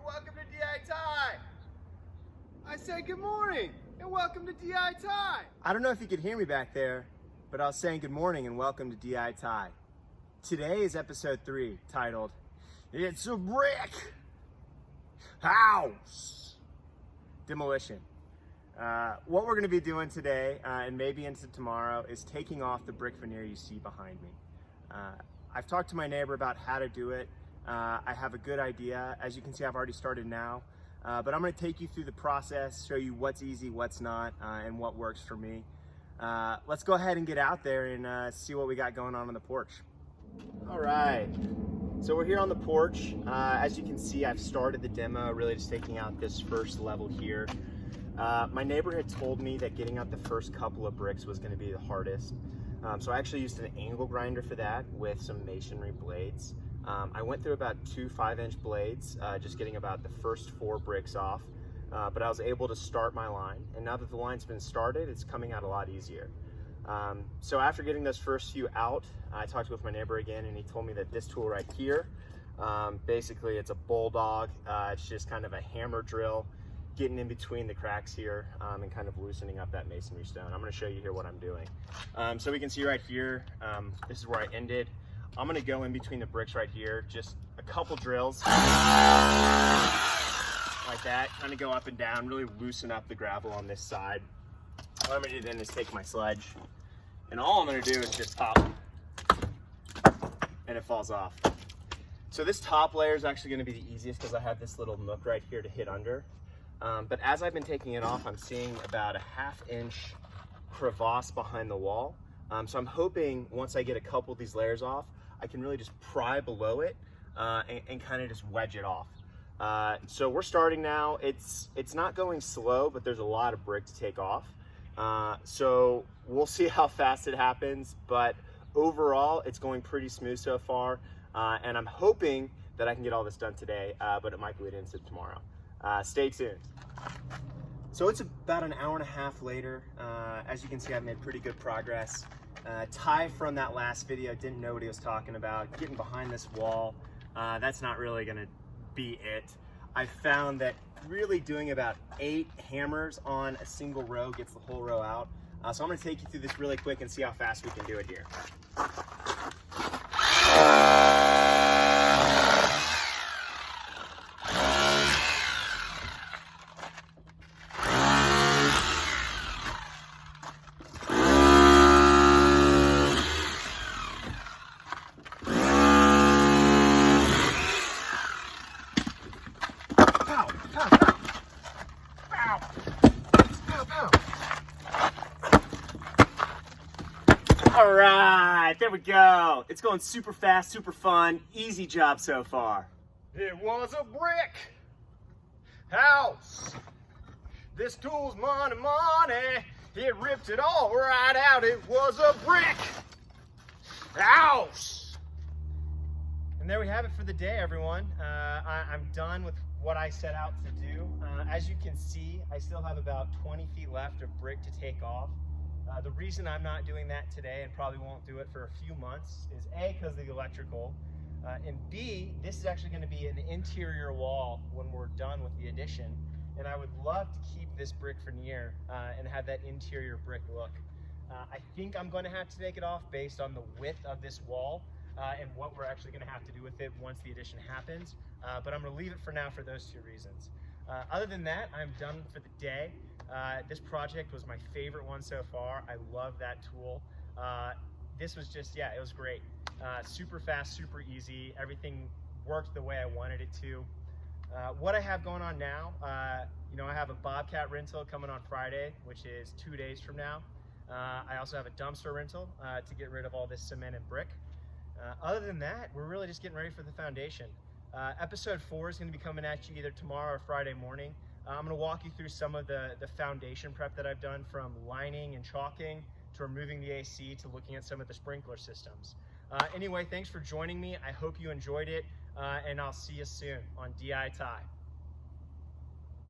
and welcome to DI.TY. I said good morning and welcome to DI.TY. I don't know if you could hear me back there, but I was saying good morning and welcome to DI.TY. Today is episode 3, titled, It's a Brick House Demolition. What we're going to be doing today, and maybe into tomorrow, is taking off the brick veneer you see behind me. I've talked to my neighbor about how to do it. I have a good idea. As you can see, I've already started now, but I'm going to take you through the process, show you what's easy, what's not, and what works for me. Let's go ahead and get out there and see what we got going on the porch. All right, so we're here on the porch. As you can see, I've started the demo, really just taking out this first level here. My neighbor had told me that getting out the first couple of bricks was going to be the hardest. So I actually used an angle grinder for that with some masonry blades. I went through about 2 5-inch blades, just getting about the first 4 bricks off. But I was able to start my line, and now that the line's been started, it's coming out a lot easier. So after getting those first few out, I talked with my neighbor again, and he told me that this tool right here, basically it's a bulldog. It's just kind of a hammer drill, getting in between the cracks here and kind of loosening up that masonry stone. I'm going to show you here what I'm doing. So we can see right here, this is where I ended. I'm going to go in between the bricks right here, just a couple drills like that, kind of go up and down, really loosen up the gravel on this side. What I'm going to do then is take my sledge, and all I'm going to do is just pop, and it falls off. So this top layer is actually going to be the easiest because I have this little nook right here to hit under. But as I've been taking it off, I'm seeing about a 1/2 inch crevasse behind the wall. So I'm hoping once I get a couple of these layers off, I can really just pry below it and kind of just wedge it off. So we're starting now. It's not going slow, but there's a lot of brick to take off. So we'll see how fast it happens, but overall it's going pretty smooth so far. And I'm hoping that I can get all this done today, but it might bleed into tomorrow. Stay tuned. So it's about an hour and a half later. As you can see, I've made pretty good progress. Ty from that last video didn't know what he was talking about. Getting behind this wall, that's not really gonna be it. I found that really doing about 8 hammers on a single row gets the whole row out. So I'm gonna take you through this really quick and see how fast we can do it here. All right, there we go. It's going super fast, super fun, easy job so far. It was a brick house. This tool's money, money. It ripped it all right out. It was a brick house. And there we have it for the day, everyone. I'm done with what I set out to do. As you can see, I still have about 20 feet left of brick to take off. The reason I'm not doing that today and probably won't do it for a few months is A, because of the electrical, and B, this is actually going to be an interior wall when we're done with the addition, and I would love to keep this brick veneer and have that interior brick look. I think I'm going to have to take it off based on the width of this wall and what we're actually going to have to do with it once the addition happens, but I'm going to leave it for now for those 2 reasons. Other than that, I'm done for the day. This project was my favorite one so far. I love that tool. This was just, yeah, it was great. Super fast, super easy. Everything worked the way I wanted it to. What I have going on now, you know, I have a Bobcat rental coming on Friday, which is 2 days from now. I also have a dumpster rental to get rid of all this cement and brick. Other than that, we're really just getting ready for the foundation. Episode 4 is going to be coming at you either tomorrow or Friday morning. I'm going to walk you through some of the foundation prep that I've done, from lining and chalking to removing the AC to looking at some of the sprinkler systems. Anyway, thanks for joining me. I hope you enjoyed it, and I'll see you soon on DI.TY.